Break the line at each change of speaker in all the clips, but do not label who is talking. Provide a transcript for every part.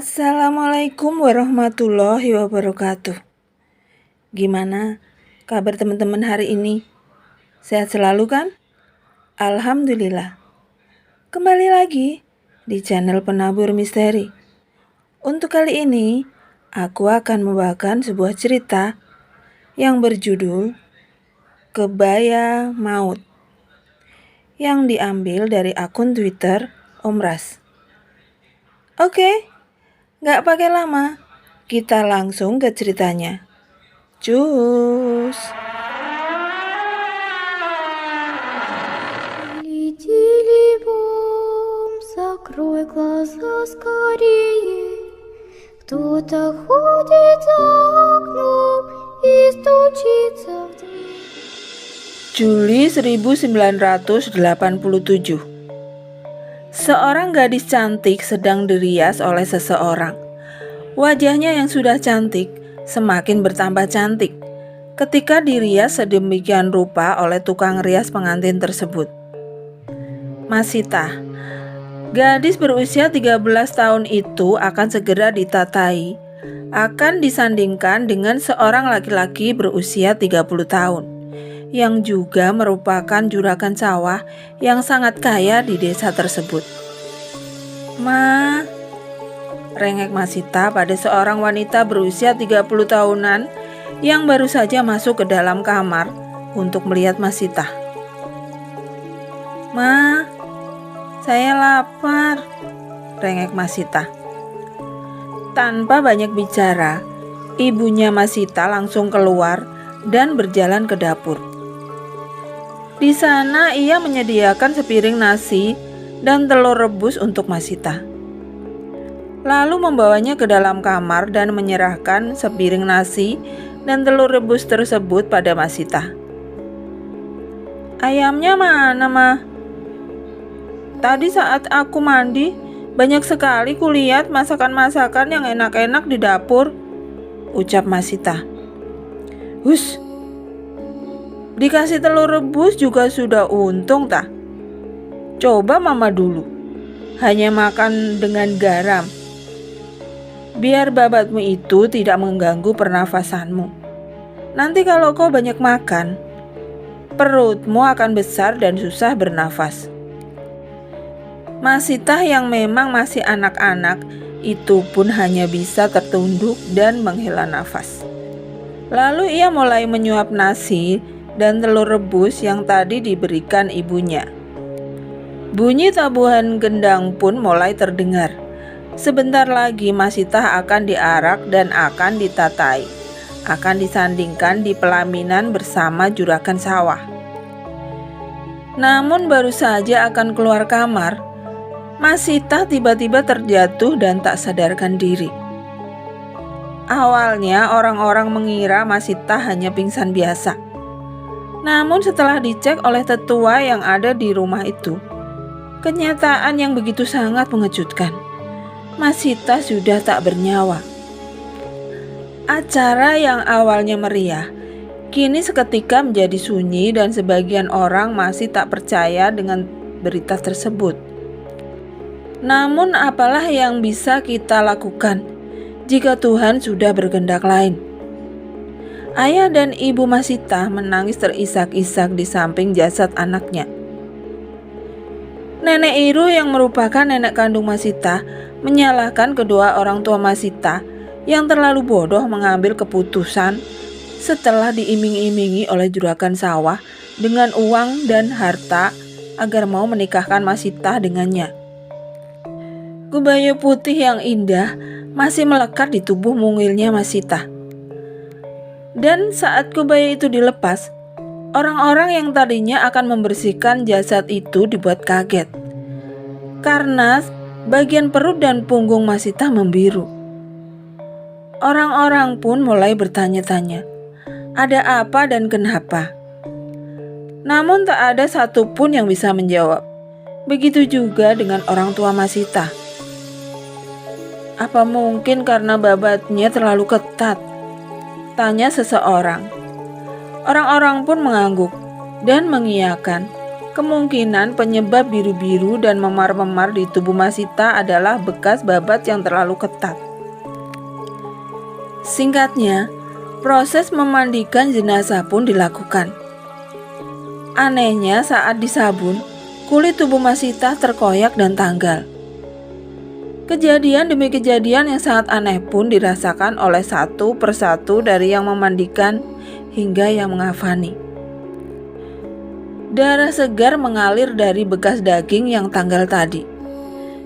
Assalamualaikum warahmatullahi wabarakatuh. Gimana kabar teman-teman hari ini? Sehat selalu kan? Alhamdulillah. Kembali lagi di channel Penabur Misteri. Untuk kali ini, aku akan membawakan sebuah cerita yang berjudul Kebaya Maut, yang diambil dari akun Twitter Om Ras. Oke, gak pakai lama, kita langsung ke ceritanya. Cus.
Летели бом, закрой глаза скорее. Кто-то ходит за окном и стучится в дверь.
Juli 1987. Seorang gadis cantik sedang dirias oleh seseorang. Wajahnya yang sudah cantik semakin bertambah cantik ketika dirias sedemikian rupa oleh tukang rias pengantin tersebut. Masita, gadis berusia 13 tahun itu akan segera ditatai, akan disandingkan dengan seorang laki-laki berusia 30 tahun yang juga merupakan juragan sawah yang sangat kaya di desa tersebut. Ma, rengek Masita pada seorang wanita berusia 30 tahunan yang baru saja masuk ke dalam kamar untuk melihat Masita. Ma, saya lapar, rengek Masita. Tanpa banyak bicara, ibunya Masita langsung keluar dan berjalan ke dapur. Di sana ia menyediakan sepiring nasi dan telur rebus untuk Masita. Lalu membawanya ke dalam kamar dan menyerahkan sepiring nasi dan telur rebus tersebut pada Masita. Ayamnya mana, Ma? Tadi saat aku mandi, banyak sekali kulihat masakan-masakan yang enak-enak di dapur, ucap Masita. Hus, dikasih telur rebus juga sudah untung tak? Coba Mama dulu, hanya makan dengan garam. Biar babatmu itu tidak mengganggu pernafasanmu. Nanti kalau kau banyak makan, perutmu akan besar dan susah bernafas. Masita yang memang masih anak-anak itu pun hanya bisa tertunduk dan menghela nafas. Lalu ia mulai menyuap nasi dan telur rebus yang tadi diberikan ibunya. Bunyi tabuhan gendang pun mulai terdengar. Sebentar lagi Masita akan diarak dan akan ditatai, akan disandingkan di pelaminan bersama juragan sawah. Namun baru saja akan keluar kamar, Masita tiba-tiba terjatuh dan tak sadarkan diri. Awalnya orang-orang mengira Masita hanya pingsan biasa. Namun setelah dicek oleh tetua yang ada di rumah itu, kenyataan yang begitu sangat mengejutkan. Masita sudah tak bernyawa. Acara yang awalnya meriah, kini seketika menjadi sunyi dan sebagian orang masih tak percaya dengan berita tersebut. Namun apalah yang bisa kita lakukan jika Tuhan sudah berkehendak lain? Ayah dan ibu Masita menangis terisak-isak di samping jasad anaknya. Nenek Iru yang merupakan nenek kandung Masita menyalahkan kedua orang tua Masita yang terlalu bodoh mengambil keputusan setelah diiming-imingi oleh juragan sawah dengan uang dan harta agar mau menikahkan Masita dengannya. Kebaya putih yang indah masih melekat di tubuh mungilnya Masita. Dan saat kebaya itu dilepas, orang-orang yang tadinya akan membersihkan jasad itu dibuat kaget. Karena bagian perut dan punggung Masita membiru. Orang-orang pun mulai bertanya-tanya, ada apa dan kenapa? Namun tak ada satupun yang bisa menjawab. Begitu juga dengan orang tua Masita. Apa mungkin karena babatnya terlalu ketat? Tanya seseorang. Orang-orang pun mengangguk dan mengiyakan Kemungkinan penyebab biru-biru dan memar-memar di tubuh Masita adalah bekas babat yang terlalu ketat. Singkatnya, proses memandikan jenazah pun dilakukan. Anehnya, saat disabun, kulit tubuh Masita terkoyak dan tanggal. Kejadian demi kejadian yang sangat aneh pun dirasakan oleh satu persatu dari yang memandikan hingga yang mengafani. Darah segar mengalir dari bekas daging yang tanggal tadi.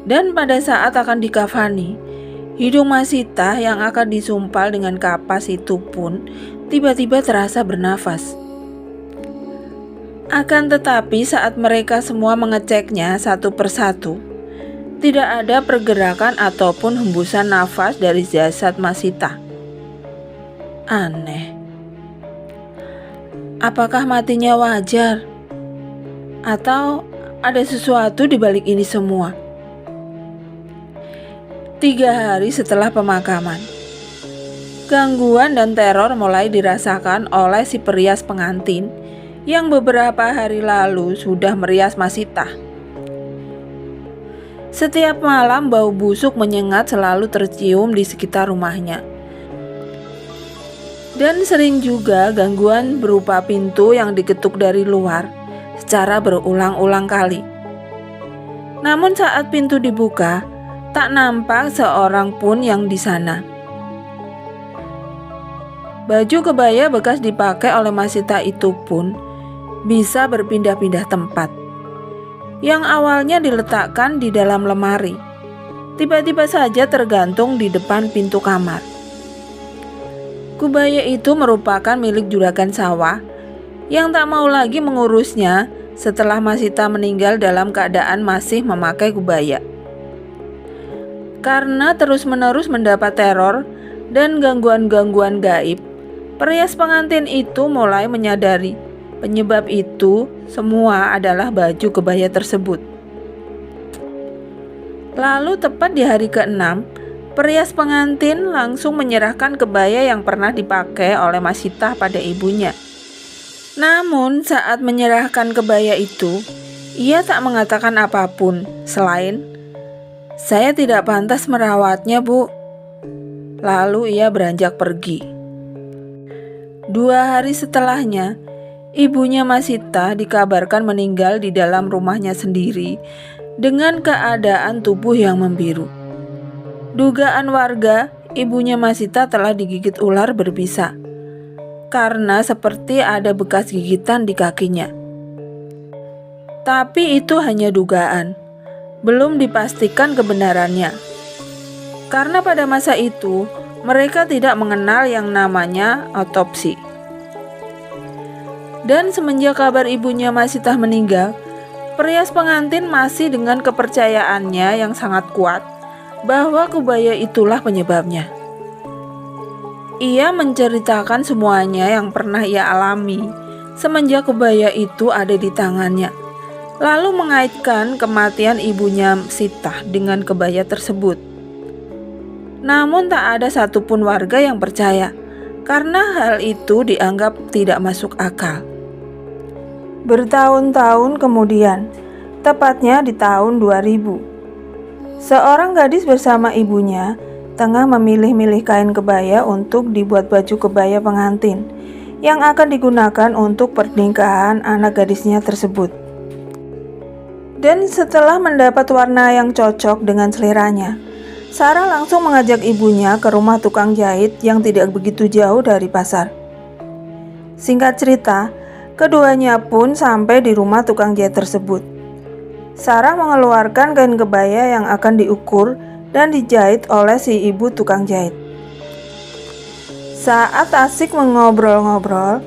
Dan pada saat akan dikafani, hidung Masita yang akan disumpal dengan kapas itu pun tiba-tiba terasa bernafas. Akan tetapi saat mereka semua mengeceknya satu persatu, tidak ada pergerakan ataupun hembusan nafas dari jasad Masita. Aneh. Apakah matinya wajar? Atau ada sesuatu di balik ini semua? 3 hari setelah pemakaman, gangguan dan teror mulai dirasakan oleh si perias pengantin yang beberapa hari lalu sudah merias Masita. Setiap malam bau busuk menyengat selalu tercium di sekitar rumahnya. Dan sering juga gangguan berupa pintu yang diketuk dari luar secara berulang-ulang kali. Namun saat pintu dibuka, tak nampak seorang pun yang di sana. Baju kebaya bekas dipakai oleh Masita itu pun bisa berpindah-pindah tempat. Yang awalnya diletakkan di dalam lemari, tiba-tiba saja tergantung di depan pintu kamar. Kubaya itu merupakan milik juragan sawah yang tak mau lagi mengurusnya setelah Masita meninggal dalam keadaan masih memakai kubaya. Karena terus-menerus mendapat teror dan gangguan-gangguan gaib, perias pengantin itu mulai menyadari penyebab itu semua adalah baju kebaya tersebut. Lalu tepat di hari ke-6, perias pengantin langsung menyerahkan kebaya yang pernah dipakai oleh Masita pada ibunya. Namun saat menyerahkan kebaya itu, ia tak mengatakan apapun selain, "Saya tidak pantas merawatnya, Bu." Lalu ia beranjak pergi. 2 hari setelahnya, ibunya Masita dikabarkan meninggal di dalam rumahnya sendiri dengan keadaan tubuh yang membiru. Dugaan warga, ibunya Masita telah digigit ular berbisa karena seperti ada bekas gigitan di kakinya. Tapi itu hanya dugaan, belum dipastikan kebenarannya. Karena pada masa itu, mereka tidak mengenal yang namanya otopsi. Dan semenjak kabar ibunya Masita meninggal, perias pengantin masih dengan kepercayaannya yang sangat kuat bahwa kebaya itulah penyebabnya. Ia menceritakan semuanya yang pernah ia alami semenjak kebaya itu ada di tangannya, lalu mengaitkan kematian ibunya Sita dengan kebaya tersebut. Namun tak ada satupun warga yang percaya, karena hal itu dianggap tidak masuk akal. Bertahun-tahun kemudian, tepatnya di tahun 2000, seorang gadis bersama ibunya tengah memilih-milih kain kebaya untuk dibuat baju kebaya pengantin yang akan digunakan untuk pernikahan anak gadisnya tersebut. Dan setelah mendapat warna yang cocok dengan seleranya, Sarah langsung mengajak ibunya ke rumah tukang jahit yang tidak begitu jauh dari pasar. Singkat cerita, keduanya pun sampai di rumah tukang jahit tersebut. Sarah mengeluarkan kain kebaya yang akan diukur dan dijahit oleh si ibu tukang jahit. Saat asik mengobrol-ngobrol,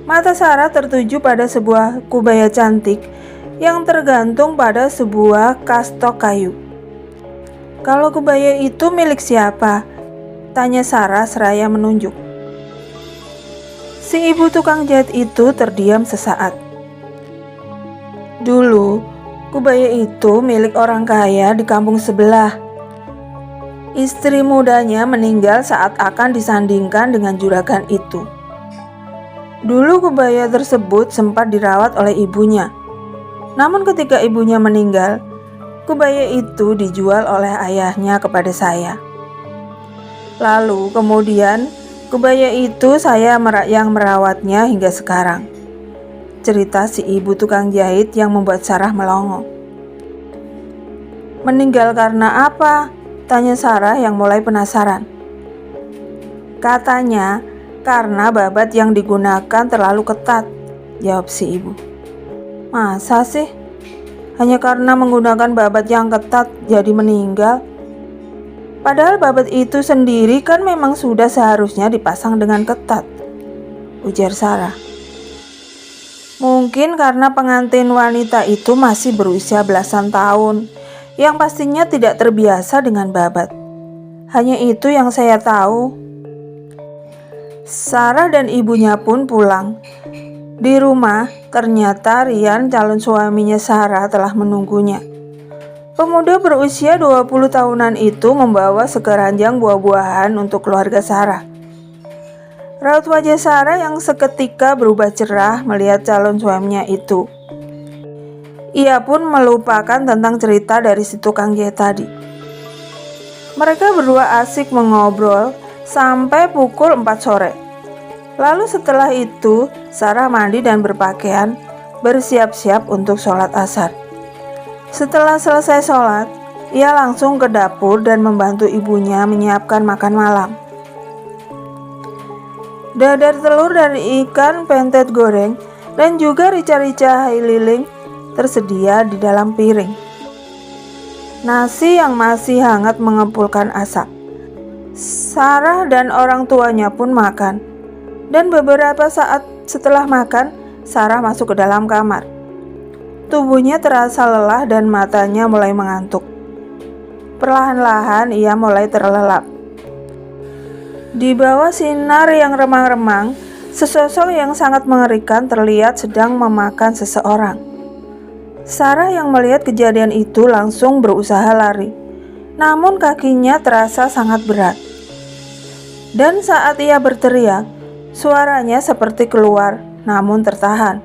mata Sarah tertuju pada sebuah kubaya cantik yang tergantung pada sebuah kastok kayu. "Kalau kubaya itu milik siapa?" tanya Sarah seraya menunjuk. Si ibu tukang jahit itu terdiam sesaat. "Dulu, kubaya itu milik orang kaya di kampung sebelah. Istri mudanya meninggal saat akan disandingkan dengan juragan itu. Dulu kebaya tersebut sempat dirawat oleh ibunya. Namun ketika ibunya meninggal, kebaya itu dijual oleh ayahnya kepada saya. Lalu kemudian kebaya itu yang merawatnya hingga sekarang. Cerita si ibu tukang jahit yang membuat Sarah melongo. Meninggal karena apa? Tanya Sarah yang mulai penasaran. Katanya karena babat yang digunakan terlalu ketat, jawab si ibu. Masa sih? Hanya karena menggunakan babat yang ketat jadi meninggal? Padahal babat itu sendiri kan memang sudah seharusnya dipasang dengan ketat, ujar Sarah. Mungkin karena pengantin wanita itu masih berusia belasan tahun, yang pastinya tidak terbiasa dengan babat. Hanya itu yang saya tahu. Sarah dan ibunya pun pulang. Di rumah, ternyata Rian, calon suaminya Sarah, telah menunggunya. Pemuda berusia 20 tahunan itu membawa sekeranjang buah-buahan untuk keluarga Sarah. Raut wajah Sarah yang seketika berubah cerah melihat calon suaminya itu. Ia pun melupakan tentang cerita dari si tukang jahit tadi. Mereka berdua asik mengobrol sampai pukul 4 sore. Lalu setelah itu, Sarah mandi dan berpakaian, bersiap-siap untuk sholat asar. Setelah selesai sholat, ia langsung ke dapur dan membantu ibunya menyiapkan makan malam. Dadar telur dari ikan pentet goreng dan juga rica-rica haililing tersedia di dalam piring. Nasi yang masih hangat mengepulkan asap. Sarah dan orang tuanya pun makan. Dan beberapa saat setelah makan, Sarah masuk ke dalam kamar. Tubuhnya terasa lelah dan matanya mulai mengantuk. Perlahan-lahan ia mulai terlelap. Di bawah sinar yang remang-remang, sesosok yang sangat mengerikan terlihat sedang memakan seseorang. Sarah yang melihat kejadian itu langsung berusaha lari, namun kakinya terasa sangat berat. Dan saat ia berteriak, suaranya seperti keluar, namun tertahan.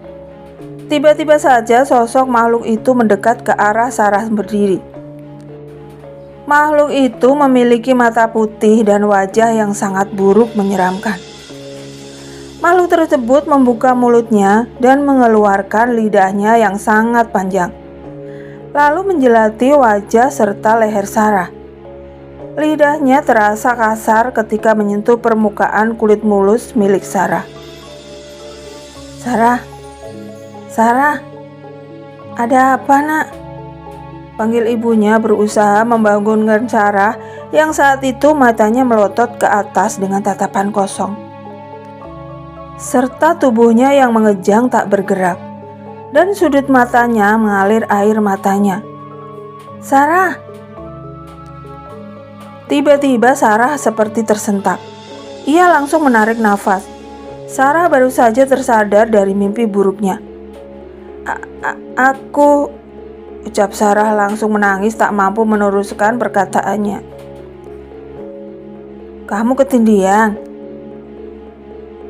Tiba-tiba saja sosok makhluk itu mendekat ke arah Sarah berdiri. Makhluk itu memiliki mata putih dan wajah yang sangat buruk menyeramkan. Makhluk tersebut membuka mulutnya dan mengeluarkan lidahnya yang sangat panjang, lalu menjelati wajah serta leher Sarah. Lidahnya terasa kasar ketika menyentuh permukaan kulit mulus milik Sarah. Sarah, ada apa nak? Panggil ibunya berusaha membangunkan Sarah yang saat itu matanya melotot ke atas dengan tatapan kosong. Serta tubuhnya yang mengejang tak bergerak. Dan sudut matanya mengalir air matanya. Sarah! Tiba-tiba Sarah seperti tersentak. Ia langsung menarik nafas. Sarah baru saja tersadar dari mimpi buruknya. Aku... ucap Sarah langsung menangis tak mampu meneruskan perkataannya. Kamu ketindihan?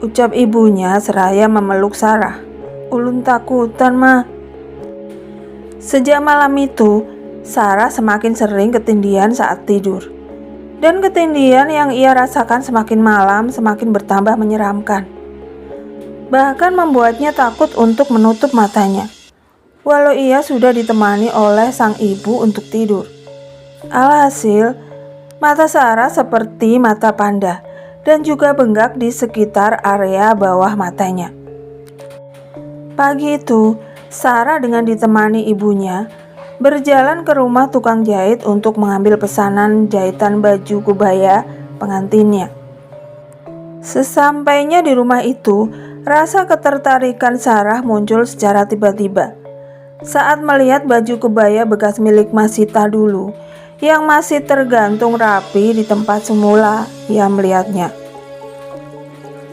Ucap ibunya seraya memeluk Sarah. Ulun takutan mah. Sejak malam itu, Sarah semakin sering ketindihan saat tidur. Dan ketindihan yang ia rasakan semakin malam semakin bertambah menyeramkan. Bahkan membuatnya takut untuk menutup matanya. Walau ia sudah ditemani oleh sang ibu untuk tidur. Alhasil, mata Sarah seperti mata panda dan juga bengkak di sekitar area bawah matanya. Pagi itu, Sarah dengan ditemani ibunya berjalan ke rumah tukang jahit untuk mengambil pesanan jahitan baju kebaya pengantinnya. Sesampainya di rumah itu, rasa ketertarikan Sarah muncul secara tiba-tiba. Saat melihat baju kebaya bekas milik Masita dulu, yang masih tergantung rapi di tempat semula ia melihatnya.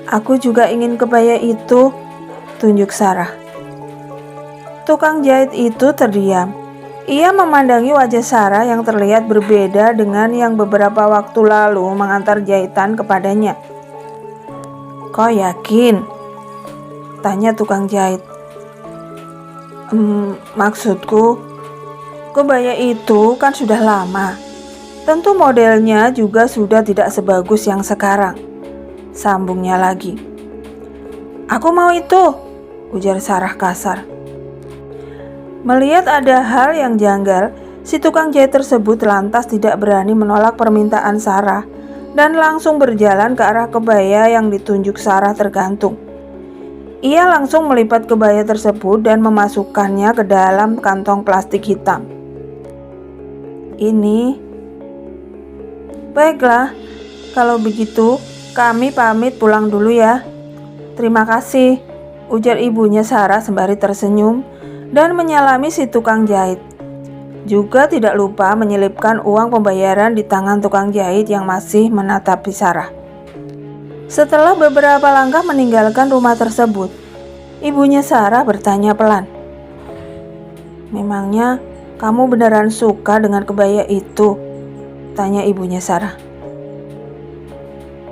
Aku juga ingin kebaya itu, tunjuk Sarah. Tukang jahit itu terdiam. Ia memandangi wajah Sarah yang terlihat berbeda dengan yang beberapa waktu lalu mengantar jahitan kepadanya. Kau yakin? Tanya tukang jahit. Maksudku, kebaya itu kan sudah lama. Tentu modelnya juga sudah tidak sebagus yang sekarang. Sambungnya lagi. Aku mau itu, ujar Sarah kasar. Melihat ada hal yang janggal, si tukang jahit tersebut lantas tidak berani menolak permintaan Sarah dan langsung berjalan ke arah kebaya yang ditunjuk Sarah tergantung. Ia langsung melipat kebaya tersebut dan memasukkannya ke dalam kantong plastik hitam. Baiklah, kalau begitu kami pamit pulang dulu ya. Terima kasih, ujar ibunya Sarah sembari tersenyum dan menyalami si tukang jahit. Juga tidak lupa menyelipkan uang pembayaran di tangan tukang jahit yang masih menatapi Sarah. Setelah beberapa langkah meninggalkan rumah tersebut, ibunya Sarah bertanya pelan, "Memangnya kamu beneran suka dengan kebaya itu?" tanya ibunya Sarah.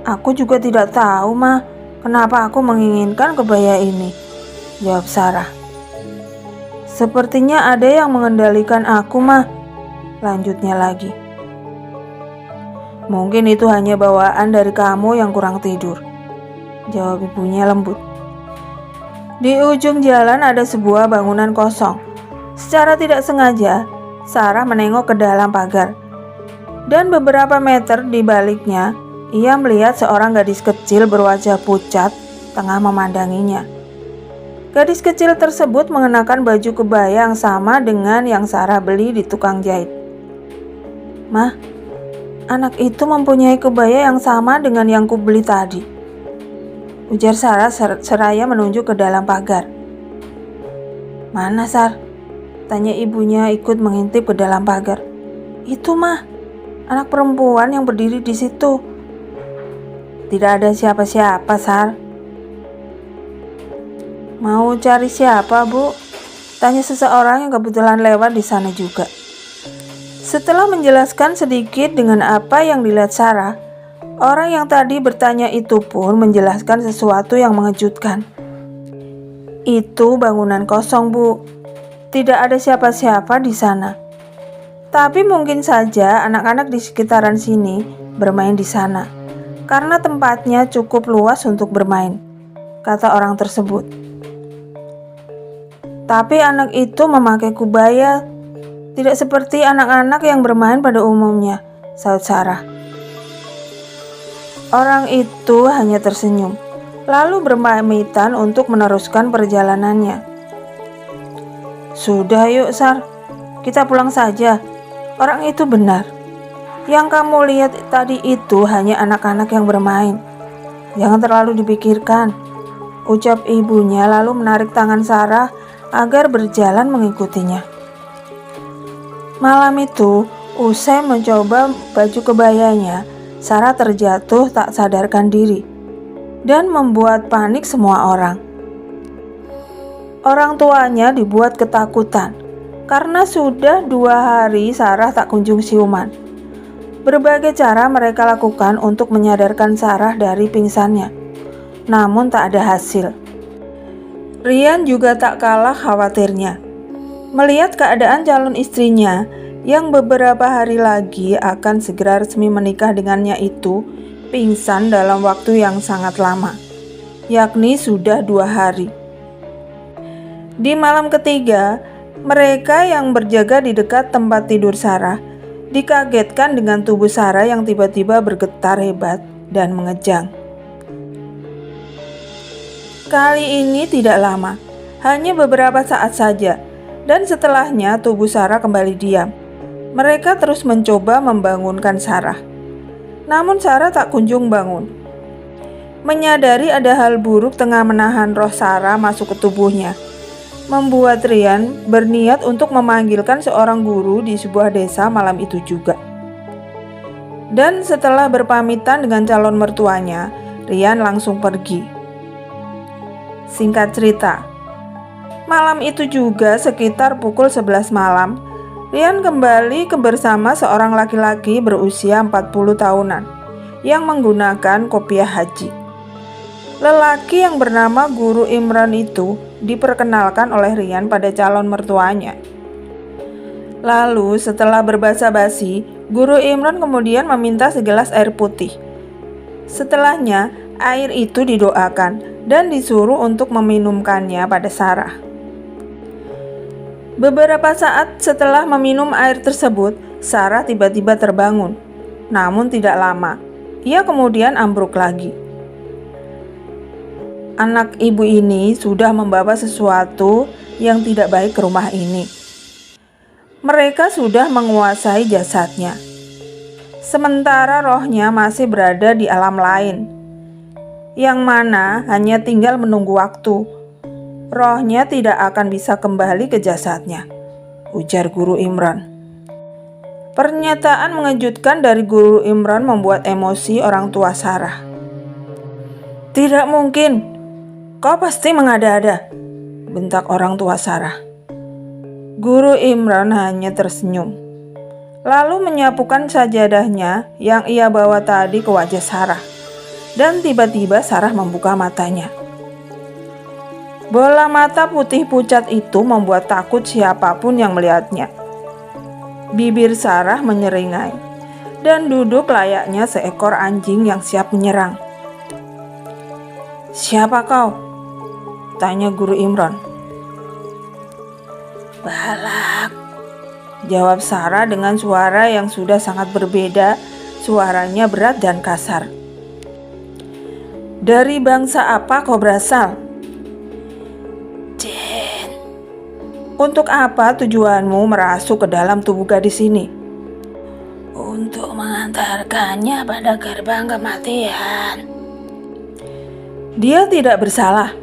"Aku juga tidak tahu, Ma, kenapa aku menginginkan kebaya ini," jawab Sarah. "Sepertinya ada yang mengendalikan aku, Ma," lanjutnya lagi. "Mungkin itu hanya bawaan dari kamu yang kurang tidur," jawab ibunya lembut. Di ujung jalan ada sebuah bangunan kosong. Secara tidak sengaja, Sarah menengok ke dalam pagar. Dan beberapa meter di baliknya, ia melihat seorang gadis kecil berwajah pucat tengah memandanginya. Gadis kecil tersebut mengenakan baju kebaya yang sama dengan yang Sarah beli di tukang jahit. "Mah, anak itu mempunyai kebaya yang sama dengan yang kubeli tadi," ujar Sarah seraya menunjuk ke dalam pagar. "Mana, Sar?" tanya ibunya ikut mengintip ke dalam pagar. "Itu, Mah, anak perempuan yang berdiri di situ." "Tidak ada siapa-siapa, Sar." "Mau cari siapa, Bu?" tanya seseorang yang kebetulan lewat di sana juga. Setelah menjelaskan sedikit dengan apa yang dilihat Sarah, orang yang tadi bertanya itu pun menjelaskan sesuatu yang mengejutkan. "Itu bangunan kosong, Bu. Tidak ada siapa-siapa di sana. Tapi mungkin saja anak-anak di sekitaran sini bermain di sana, karena tempatnya cukup luas untuk bermain," kata orang tersebut. "Tapi anak itu memakai kebaya, tidak seperti anak-anak yang bermain pada umumnya," sahut Sarah. Orang itu hanya tersenyum, lalu berpamitan untuk meneruskan perjalanannya. "Sudah yuk, Sar, kita pulang saja. Orang itu benar. Yang kamu lihat tadi itu hanya anak-anak yang bermain. Jangan terlalu dipikirkan," ucap ibunya lalu menarik tangan Sarah agar berjalan mengikutinya. Malam itu, usai mencoba baju kebayanya, Sarah terjatuh tak sadarkan diri dan membuat panik semua orang. Orang tuanya dibuat ketakutan karena sudah 2 hari Sarah tak kunjung siuman. Berbagai cara mereka lakukan untuk menyadarkan Sarah dari pingsannya, namun tak ada hasil. Rian juga tak kalah khawatirnya melihat keadaan calon istrinya yang beberapa hari lagi akan segera resmi menikah dengannya itu pingsan dalam waktu yang sangat lama, yakni sudah 2 hari. Di malam ketiga, mereka yang berjaga di dekat tempat tidur Sarah dikagetkan dengan tubuh Sarah yang tiba-tiba bergetar hebat dan mengejang. Kali ini tidak lama, hanya beberapa saat saja, dan setelahnya tubuh Sarah kembali diam. Mereka terus mencoba membangunkan Sarah, namun Sarah tak kunjung bangun. Menyadari ada hal buruk tengah menahan roh Sarah masuk ke tubuhnya, membuat Rian berniat untuk memanggilkan seorang guru di sebuah desa malam itu juga. Dan setelah berpamitan dengan calon mertuanya, Rian langsung pergi. Singkat cerita, malam itu juga sekitar pukul 11 malam, Rian kembali bersama seorang laki-laki berusia 40 tahunan yang menggunakan kopiah haji. Lelaki yang bernama Guru Imran itu diperkenalkan oleh Rian pada calon mertuanya. Lalu setelah berbasa-basi, Guru Imran kemudian meminta segelas air putih. Setelahnya, air itu didoakan dan disuruh untuk meminumkannya pada Sarah. Beberapa saat setelah meminum air tersebut, Sarah tiba-tiba terbangun. Namun tidak lama, ia kemudian ambruk lagi. Anak ibu ini sudah membawa sesuatu yang tidak baik ke rumah ini. Mereka sudah menguasai jasadnya, sementara rohnya masih berada di alam lain, yang mana hanya tinggal menunggu waktu. Rohnya tidak akan bisa kembali ke jasadnya, ujar Guru Imran. Pernyataan mengejutkan dari Guru Imran membuat emosi orang tua Sarah. Tidak mungkin, kau pasti mengada-ada, bentak orang tua Sarah. Guru Imran hanya tersenyum, lalu menyapukan sajadahnya yang ia bawa tadi ke wajah Sarah. Dan tiba-tiba Sarah membuka matanya. Bola mata putih pucat itu membuat takut siapapun yang melihatnya. Bibir Sarah menyeringai dan duduk layaknya seekor anjing yang siap menyerang. Siapa kau? Tanya Guru Imran. Balak, jawab Sarah dengan suara yang sudah sangat berbeda. Suaranya berat dan kasar. Dari bangsa apa kau berasal? Jin. Untuk apa tujuanmu merasuk ke dalam tubuh gadis ini? Untuk mengantarkannya pada gerbang kematian. Dia tidak bersalah.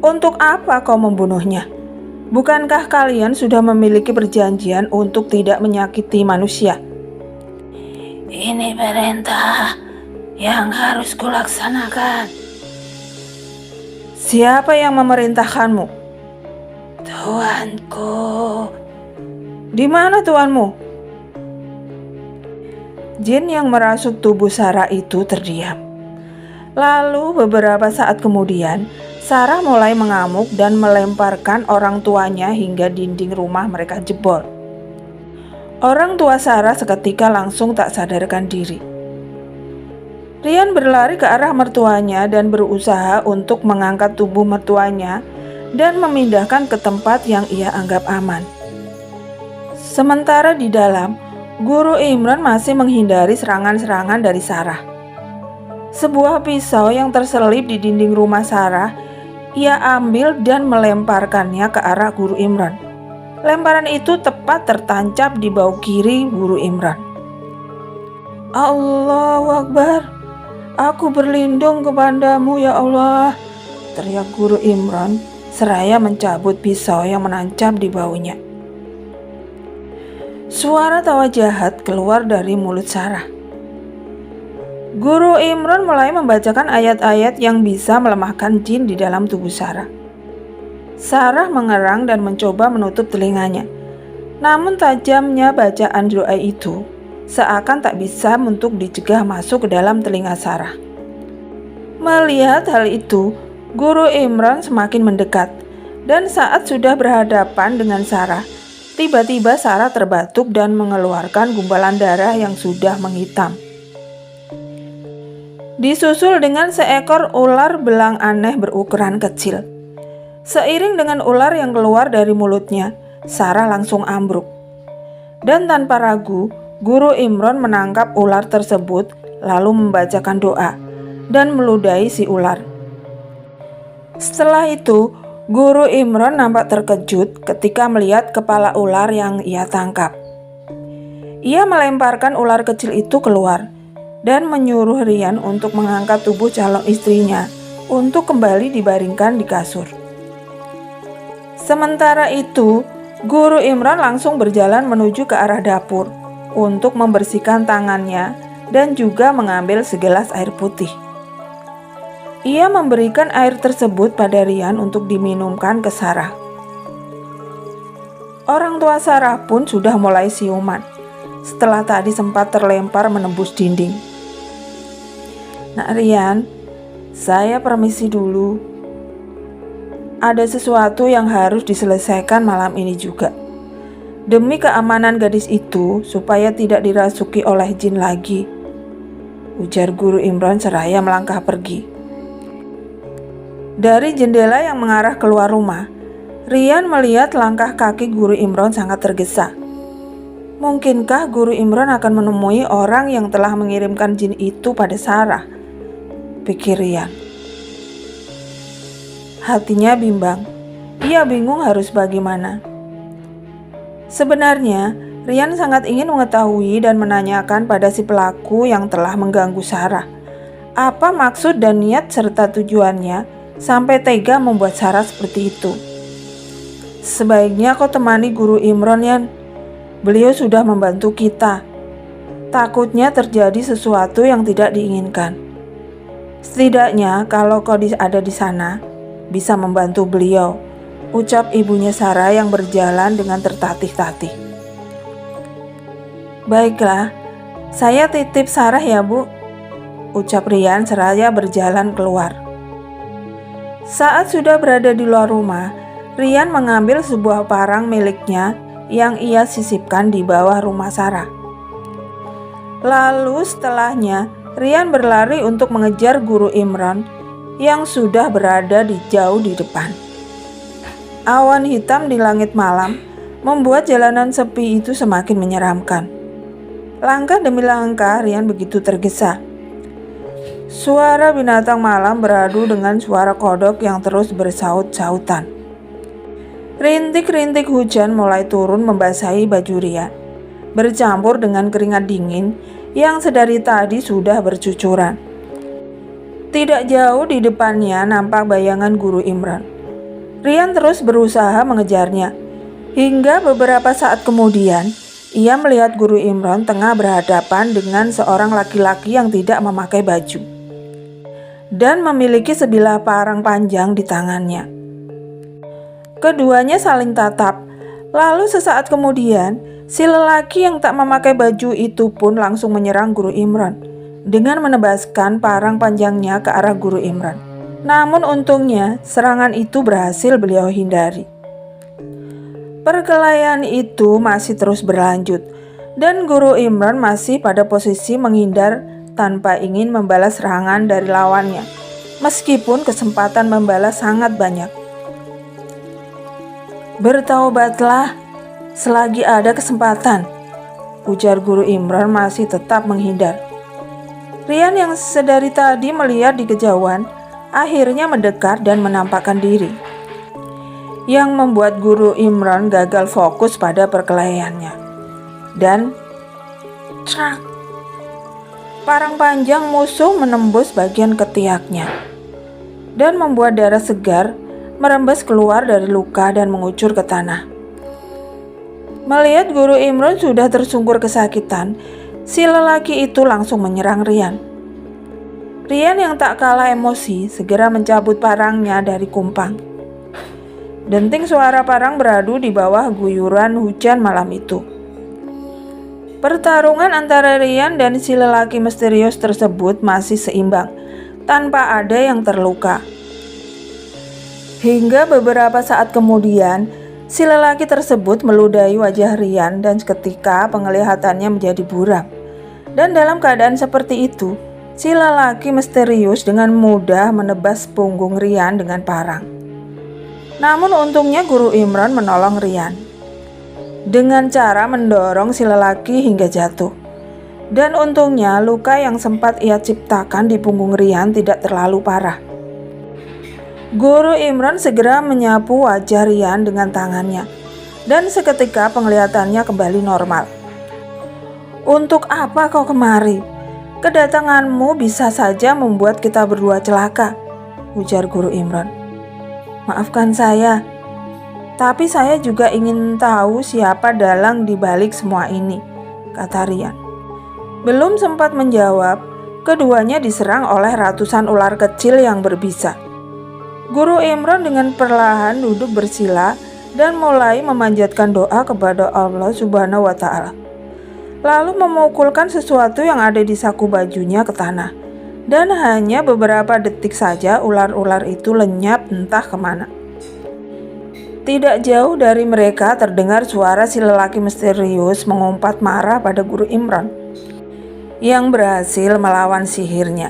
Untuk apa kau membunuhnya? Bukankah kalian sudah memiliki perjanjian untuk tidak menyakiti manusia? Ini perintah yang harus kulaksanakan. Siapa yang memerintahkanmu? Tuanku. Di mana tuanmu? Jin yang merasuk tubuh Sarah itu terdiam. Lalu beberapa saat kemudian, Sarah mulai mengamuk dan melemparkan orang tuanya hingga dinding rumah mereka jebol. Orang tua Sarah seketika langsung tak sadarkan diri. Rian berlari ke arah mertuanya dan berusaha untuk mengangkat tubuh mertuanya dan memindahkan ke tempat yang ia anggap aman. Sementara di dalam, Guru Imran masih menghindari serangan-serangan dari Sarah. Sebuah pisau yang terselip di dinding rumah Sarah, ia ambil dan melemparkannya ke arah Guru Imran. Lemparan itu tepat tertancap di bahu kiri Guru Imran. Allahu Akbar, aku berlindung kepadamu ya Allah, teriak Guru Imran seraya mencabut pisau yang menancap di bahunya. Suara tawa jahat keluar dari mulut Sarah. Guru Imran mulai membacakan ayat-ayat yang bisa melemahkan jin di dalam tubuh Sarah. Sarah mengerang dan mencoba menutup telinganya. Namun tajamnya bacaan doa itu seakan tak bisa untuk dicegah masuk ke dalam telinga Sarah. Melihat hal itu, Guru Imran semakin mendekat. Dan saat sudah berhadapan dengan Sarah, tiba-tiba Sarah terbatuk dan mengeluarkan gumpalan darah yang sudah menghitam. Disusul dengan seekor ular belang aneh berukuran kecil. Seiring dengan ular yang keluar dari mulutnya, Sarah langsung ambruk. Dan tanpa ragu, Guru Imran menangkap ular tersebut lalu membacakan doa dan meludahi si ular. Setelah itu, Guru Imran nampak terkejut ketika melihat kepala ular yang ia tangkap. Ia melemparkan ular kecil itu keluar dan menyuruh Rian untuk mengangkat tubuh calon istrinya untuk kembali dibaringkan di kasur. Sementara itu, Guru Imran langsung berjalan menuju ke arah dapur untuk membersihkan tangannya dan juga mengambil segelas air putih. Ia memberikan air tersebut pada Rian untuk diminumkan ke Sarah. Orang tua Sarah pun sudah mulai siuman setelah tadi sempat terlempar menembus dinding. Nak Rian, saya permisi dulu. Ada sesuatu yang harus diselesaikan malam ini juga. Demi keamanan gadis itu, supaya tidak dirasuki oleh jin lagi, ujar Guru Imron seraya melangkah pergi. Dari jendela yang mengarah keluar rumah, Rian melihat langkah kaki Guru Imron sangat tergesa. Mungkinkah Guru Imron akan menemui orang yang telah mengirimkan jin itu pada Sarah? Pikir Rian. Hatinya bimbang. Ia bingung harus bagaimana. Sebenarnya, Rian sangat ingin mengetahui dan menanyakan pada si pelaku yang telah mengganggu Sarah. Apa maksud dan niat serta tujuannya sampai tega membuat Sarah seperti itu? Sebaiknya kau temani Guru Imron, Yan. Beliau sudah membantu kita. Takutnya terjadi sesuatu yang tidak diinginkan. Setidaknya kalau kau ada di sana, bisa membantu beliau, ucap ibunya Sarah yang berjalan dengan tertatih-tatih. Baiklah, saya titip Sarah ya, Bu, ucap Rian seraya berjalan keluar. Saat sudah berada di luar rumah, Rian mengambil sebuah parang miliknya yang ia sisipkan di bawah rumah Sarah. Lalu setelahnya, Rian berlari untuk mengejar Guru Imron yang sudah berada jauh di depan. Awan hitam di langit malam membuat jalanan sepi itu semakin menyeramkan. Langkah demi langkah Rian begitu tergesa. Suara binatang malam beradu dengan suara kodok yang terus bersaut-sautan. Rintik-rintik hujan mulai turun membasahi baju Rian, bercampur dengan keringat dingin yang sedari tadi sudah bercucuran. Tidak jauh di depannya nampak bayangan Guru Imron. Rian terus berusaha mengejarnya. Hingga beberapa saat kemudian, ia melihat Guru Imron tengah berhadapan dengan seorang laki-laki yang tidak memakai baju dan memiliki sebilah parang panjang di tangannya. Keduanya saling tatap. Lalu sesaat kemudian, si lelaki yang tak memakai baju itu pun langsung menyerang Guru Imron dengan menebaskan parang panjangnya ke arah Guru Imron. Namun untungnya serangan itu berhasil beliau hindari. Perkelahian itu masih terus berlanjut dan Guru Imron masih pada posisi menghindar tanpa ingin membalas serangan dari lawannya, meskipun kesempatan membalas sangat banyak. Bertaubatlah selagi ada kesempatan, ujar Guru Imron masih tetap menghindar. Rian yang sedari tadi melihat di kejauhan akhirnya mendekat dan menampakkan diri, yang membuat Guru Imron gagal fokus pada perkelahiannya. Dan trak, parang panjang musuh menembus bagian ketiaknya dan membuat darah segar merembes keluar dari luka dan mengucur ke tanah. Melihat Guru Imron sudah tersungkur kesakitan, si lelaki itu langsung menyerang Rian. Rian yang tak kalah emosi segera mencabut parangnya dari kumpang. Denting suara parang beradu di bawah guyuran hujan malam itu. Pertarungan antara Rian dan si lelaki misterius tersebut masih seimbang, tanpa ada yang terluka. Hingga beberapa saat kemudian, si lelaki tersebut meludahi wajah Rian dan seketika penglihatannya menjadi buram. Dan dalam keadaan seperti itu, si lelaki misterius dengan mudah menebas punggung Rian dengan parang. Namun untungnya Guru Imron menolong Rian dengan cara mendorong si lelaki hingga jatuh. Dan untungnya luka yang sempat ia ciptakan di punggung Rian tidak terlalu parah. Guru Imron segera menyapu wajah Rian dengan tangannya dan seketika penglihatannya kembali normal. Untuk apa kau kemari? Kedatanganmu bisa saja membuat kita berdua celaka, ujar Guru Imron. Maafkan saya, tapi saya juga ingin tahu siapa dalang di balik semua ini, kata Rian. Belum sempat menjawab, keduanya diserang oleh ratusan ular kecil yang berbisa. Guru Imron dengan perlahan duduk bersila dan mulai memanjatkan doa kepada Allah Subhanahu wa Ta'ala. Lalu memukulkan sesuatu yang ada di saku bajunya ke tanah. Dan hanya beberapa detik saja ular-ular itu lenyap entah kemana. Tidak jauh dari mereka terdengar suara si lelaki misterius mengumpat marah pada Guru Imran yang berhasil melawan sihirnya.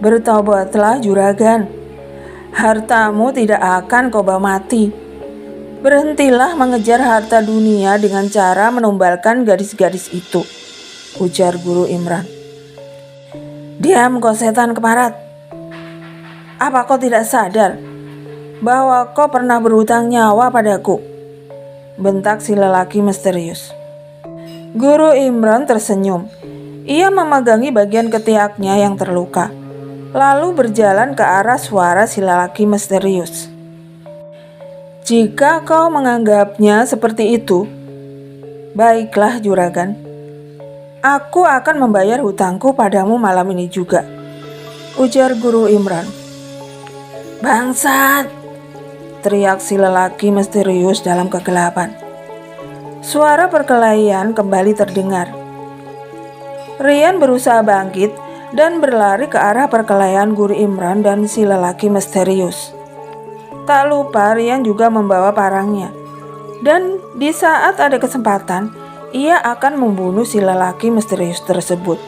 "Bertobatlah juragan, hartamu tidak akan kau bawa mati. Berhentilah mengejar harta dunia dengan cara menumbalkan gadis-gadis itu," ujar Guru Imran. "Diam kau setan keparat. Apa kau tidak sadar bahwa kau pernah berhutang nyawa padaku?" bentak si lelaki misterius. Guru Imran tersenyum. Ia memegangi bagian ketiaknya yang terluka, lalu berjalan ke arah suara si lelaki misterius. "Jika kau menganggapnya seperti itu, baiklah juragan. Aku akan membayar hutangku padamu malam ini juga," ujar Guru Imran. "Bangsat!" teriak si lelaki misterius dalam kegelapan. Suara perkelahian kembali terdengar. Rian berusaha bangkit dan berlari ke arah perkelahian Guru Imran dan si lelaki misterius. Tak lupa Rian juga membawa parangnya. Dan di saat ada kesempatan, ia akan membunuh si lelaki misterius tersebut.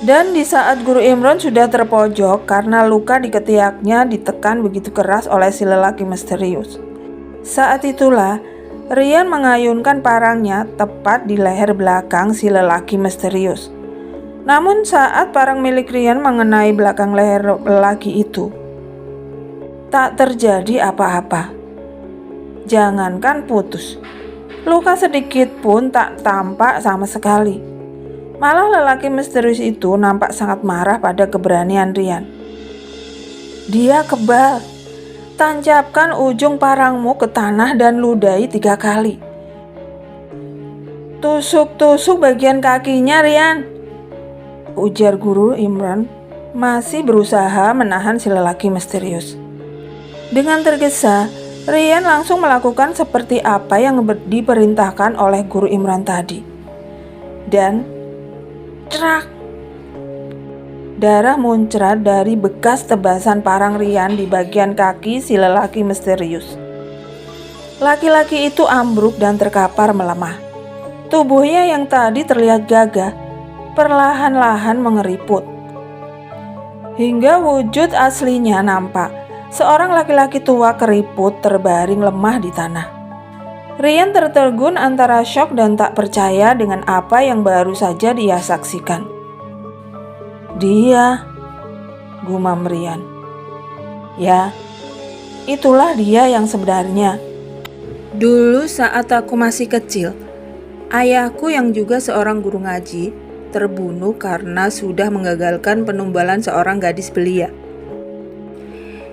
Dan di saat Guru Imran sudah terpojok karena luka di ketiaknya ditekan begitu keras oleh si lelaki misterius. Saat itulah Rian mengayunkan parangnya tepat di leher belakang si lelaki misterius. Namun saat parang milik Rian mengenai belakang leher lelaki itu, tak terjadi apa-apa. Jangankan putus, luka sedikit pun tak tampak sama sekali. Malah lelaki misterius itu nampak sangat marah pada keberanian Rian. "Dia kebal. Tancapkan ujung parangmu ke tanah dan ludahi 3 kali. Tusuk-tusuk bagian kakinya, Rian," ujar Guru Imran masih berusaha menahan si lelaki misterius. Dengan tergesa, Rian langsung melakukan seperti apa yang diperintahkan oleh Guru Imran tadi. Dan cerak! Darah muncrat dari bekas tebasan parang Rian di bagian kaki si lelaki misterius. Laki-laki itu ambruk dan terkapar melemah. Tubuhnya yang tadi terlihat gagah, perlahan-lahan mengeriput. Hingga wujud aslinya nampak, seorang laki-laki tua keriput terbaring lemah di tanah. Rian tertegun antara syok dan tak percaya dengan apa yang baru saja dia saksikan. "Dia," gumam Rian. "Ya, itulah dia yang sebenarnya. Dulu saat aku masih kecil, ayahku yang juga seorang guru ngaji terbunuh karena sudah mengagalkan penumbalan seorang gadis belia,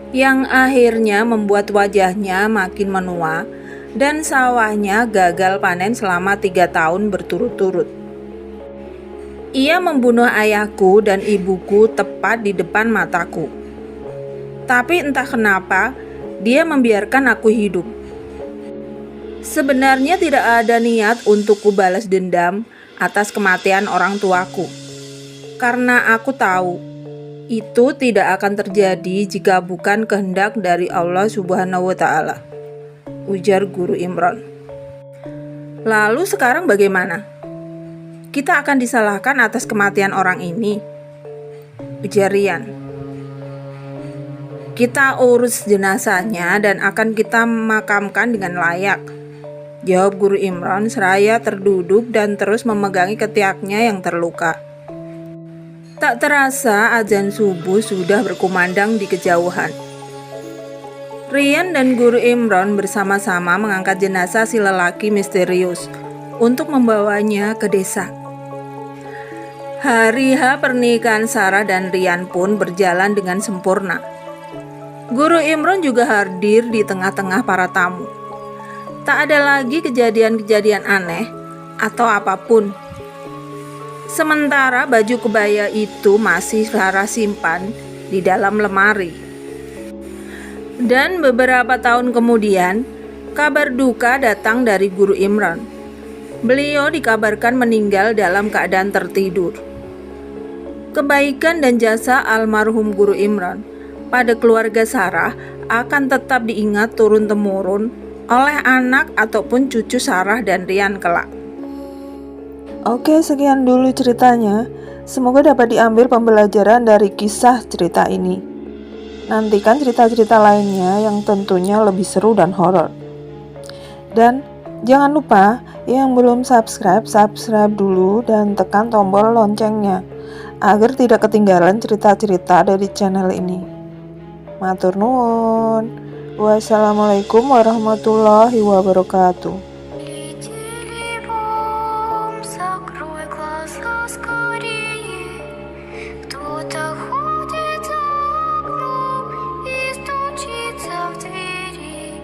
yang akhirnya membuat wajahnya makin menua dan sawahnya gagal panen selama 3 tahun berturut-turut. Ia membunuh ayahku dan ibuku tepat di depan mataku. Tapi entah kenapa, dia membiarkan aku hidup. Sebenarnya tidak ada niat untuk kubalas dendam atas kematian orang tuaku, karena aku tahu itu tidak akan terjadi jika bukan kehendak dari Allah Subhanahu wa Ta'ala," ujar Guru Imran. "Lalu sekarang bagaimana? Kita akan disalahkan atas kematian orang ini," ujar Rian. "Kita urus jenazahnya dan akan kita makamkan dengan layak," jawab Guru Imran seraya terduduk dan terus memegangi ketiaknya yang terluka. Tak terasa azan subuh sudah berkumandang di kejauhan. Rian dan Guru Imran bersama-sama mengangkat jenazah si lelaki misterius untuk membawanya ke desa. Hari H pernikahan Sarah dan Rian pun berjalan dengan sempurna. Guru Imran juga hadir di tengah-tengah para tamu. Tak ada lagi kejadian-kejadian aneh atau apapun. Sementara baju kebaya itu masih Sarah simpan di dalam lemari. Dan beberapa tahun kemudian, kabar duka datang dari Guru Imran. Beliau dikabarkan meninggal dalam keadaan tertidur. Kebaikan dan jasa almarhum Guru Imran pada keluarga Sarah akan tetap diingat turun-temurun oleh anak ataupun cucu Sarah dan Rian kelak. Oke, sekian dulu ceritanya. Semoga dapat diambil pembelajaran dari kisah cerita ini. Nantikan cerita-cerita lainnya yang tentunya lebih seru dan horor. Dan jangan lupa yang belum subscribe dulu dan tekan tombol loncengnya agar tidak ketinggalan cerita-cerita dari channel ini. Matur nuwun. Wassalamualaikum warahmatullahi wabarakatuh.